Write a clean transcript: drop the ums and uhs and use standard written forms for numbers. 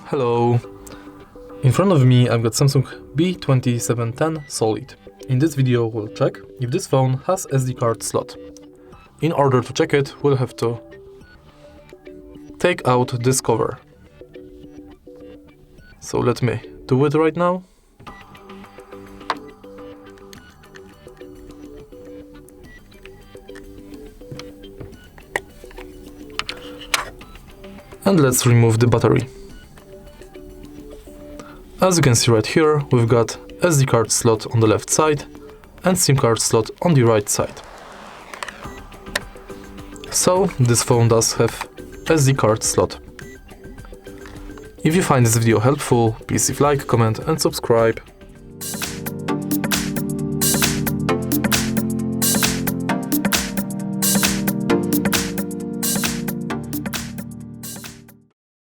Hello. In front of me I've got Samsung B2710 Solid. In this video we'll check if this phone has SD card slot. In order to check it, we'll have to take out this cover. So let me do it right now. And let's remove the battery. As you can see right here, we've got SD card slot on the left side and SIM card slot on the right side. So this phone does have SD card slot. If you find this video helpful, please leave a like, comment and subscribe.